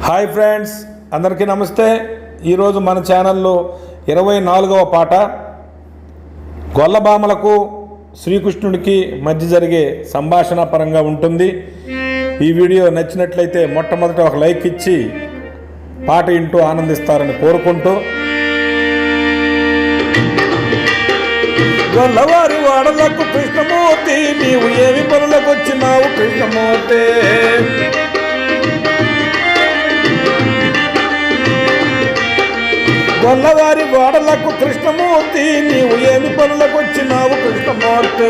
Hi friends, అందరికీ నమస్తే. ఈరోజు మన ఛానల్లో 24వ పాట గొల్లభామలకు శ్రీకృష్ణుడికి మధ్య జరిగే సంభాషణ పరంగా ఉంటుంది. ఈ వీడియో నచ్చినట్లయితే మొట్టమొదట ఒక లైక్ ఇచ్చి పాట వింటూ ఆనందిస్తారని కోరుకుంటూ, గొల్లవారి వాడలకు కృష్ణమూర్తి, నీవు ఏమి పనులకు వచ్చినావు కృష్ణమూర్తి. గొల్లవారి వాడలకు కృష్ణమూర్తి, నీవు ఏమి పనులకు వచ్చినావు కృష్ణమూర్తి.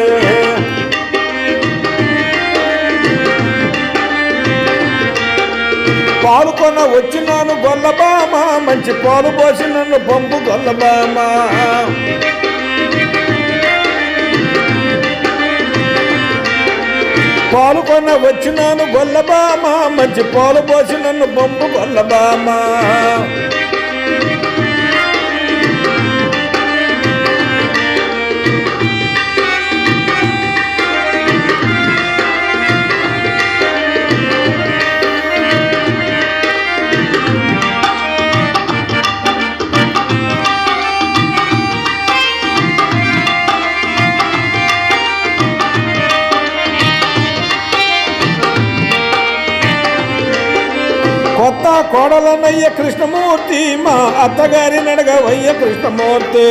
పాలు కొన వచ్చినాను గొల్లభామ, మంచి పాలు పోసి నన్ను పంపు గొల్లభామ. పాలు కొన వచ్చినాను గొల్లభామ, మంచి పాలు పోసి నన్ను పంపు గొల్లభామ. కొత్త కోడలనయ్య కృష్ణమూర్తి, మా అత్తగారి నడగవయ్య కృష్ణమూర్తి.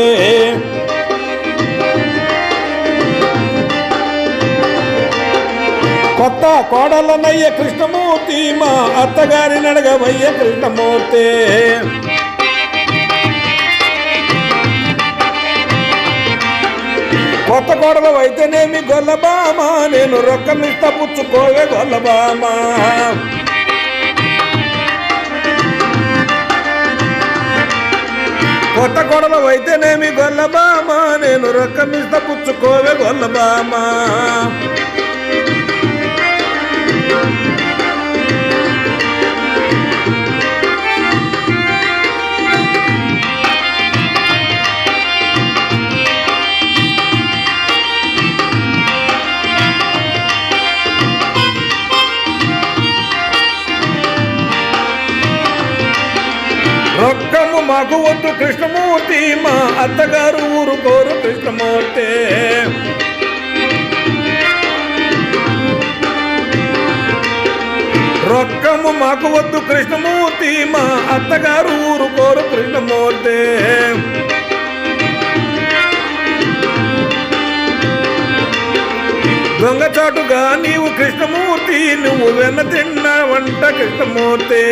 కొత్త కోడలనయ్య కృష్ణమూర్తి, మా అత్తగారి నడగవయ్య కృష్ణమూర్తి. కొత్త కోడలు అయితేనేమి గొల్లభామ, నేను రొక్కమిస్త పుచ్చుకోవే గొల్లభామ. కొత్త కొడలు అయితేనేమి గొల్లభామ, నేను రొక్కమిస్త పుచ్చుకోవే గొల్లభామ. రొక్కము మాకు వద్దు కృష్ణమూర్తి, మా అత్తగారు ఊరుకోరు కృష్ణమూర్తి. రొక్కము మాకు వద్దు కృష్ణమూర్తి, మా అత్తగారు ఊరుకోరు కృష్ణమూర్తి. దొంగచాటుగా నీవు కృష్ణమూర్తి, నువ్వు వెన్న తిన్న వంట కృష్ణమూర్తి.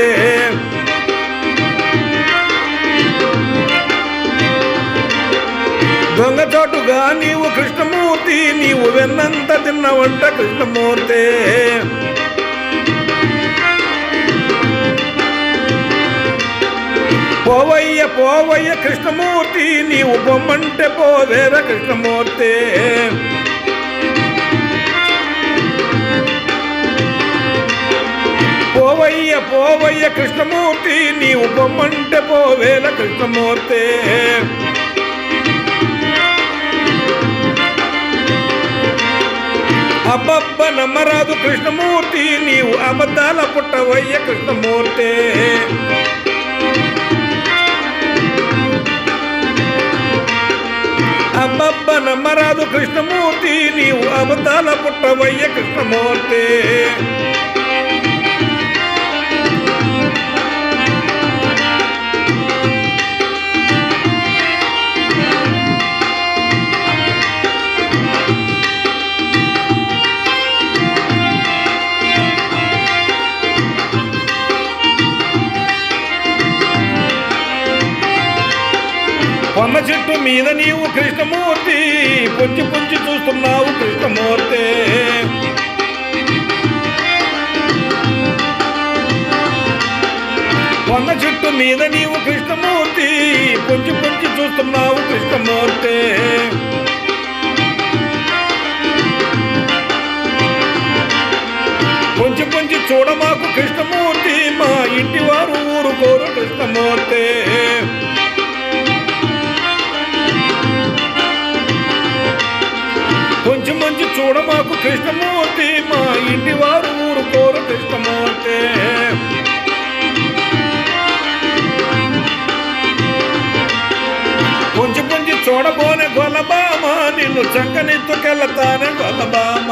దొంగచాటుగా నీవు కృష్ణమూర్తి, నీవు వెన్నంత తిన్న వంట కృష్ణమూర్తి. పోవయ్య పోవయ్య కృష్ణమూర్తి, నీవు బొమ్మంటే పోవేర కృష్ణమూర్తి. పోవయ్య పోవయ్య కృష్ణమూర్తి, నీవు బొమ్మంటే పోవేల కృష్ణమూర్తి. అబ్బబ్బ నమ్మరాదు కృష్ణమూర్తి, నీవు అబద్ధాల పుట్టవయ్య కృష్ణమూర్తి. అబ్బబ్బ నమ్మరాదు కృష్ణమూర్తి, నీవు అబద్ధాల పుట్టవయ్య కృష్ణమూర్తి. కొమ్మ చెట్టు మీద నీవు కృష్ణమూర్తి, పొంచి పొంచి చూస్తున్నావు కృష్ణమూర్తి. కొమ్మ చెట్టు మీద నీవు కృష్ణమూర్తి, పొంచి పొంచి చూస్తున్నావు కృష్ణమూర్తి. పొంచి పొంచి చూడమాకు కృష్ణమూర్తి, మా ఇంటి వారు ఊరుకోరు కృష్ణమూర్తి. కొంచెం మంచి చూడమాకు కృష్ణమూర్తి, మా ఇంటి వారు ఊరుకోరు కృష్ణమూర్తి. నిన్ను చంకనెత్తుకెళ్తానే గొల్లబామ.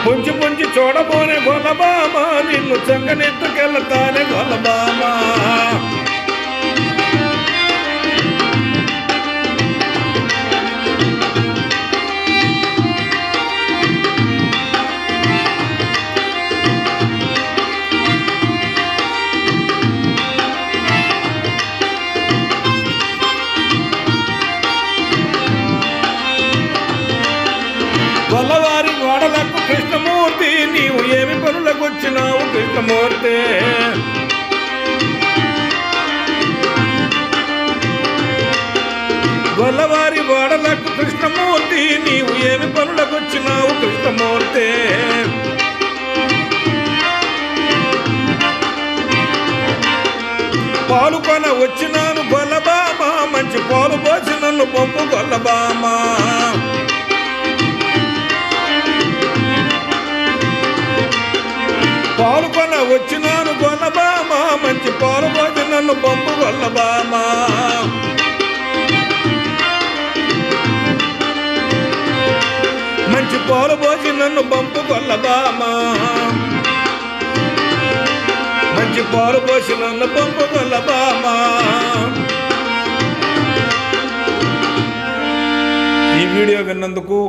పుంచి పుంచి చూడబోనే గొల్లబామ, నిన్ను చంకనెత్తుకెళ్తానే గొల్లబామ. గొల్లవారి గోడలకు కృష్ణమూర్తి, నీవు ఏమి పనులకొచ్చినావు కృష్ణమూర్తి. గొల్లవారి గోడలకు కృష్ణమూర్తి, నీవు ఏమి పనులకొచ్చినావు కృష్ణమూర్తి. పాలు కొన వచ్చినాను గొల్లబామ, మంచి పాలు పోసి నన్ను పంపు గొల్లబామ. పాలు కొన వచ్చినాను గొల్లబామ, మంచి పాలు పోసి నన్ను పంపు గొల్లబామ. మంచి పాలు పోసి నన్ను పంపు గొల్లబామ. మంచి పాలు పోసి నన్ను పంపు గొల్లబామ. ఈ వీడియో విన్నందుకు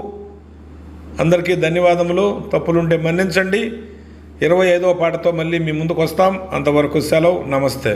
అందరికీ ధన్యవాదములు. తప్పులుంటే మన్నించండి. 25వ పాటతో మళ్ళీ మీ ముందుకు వస్తాం. అంతవరకు సెలవు. నమస్తే.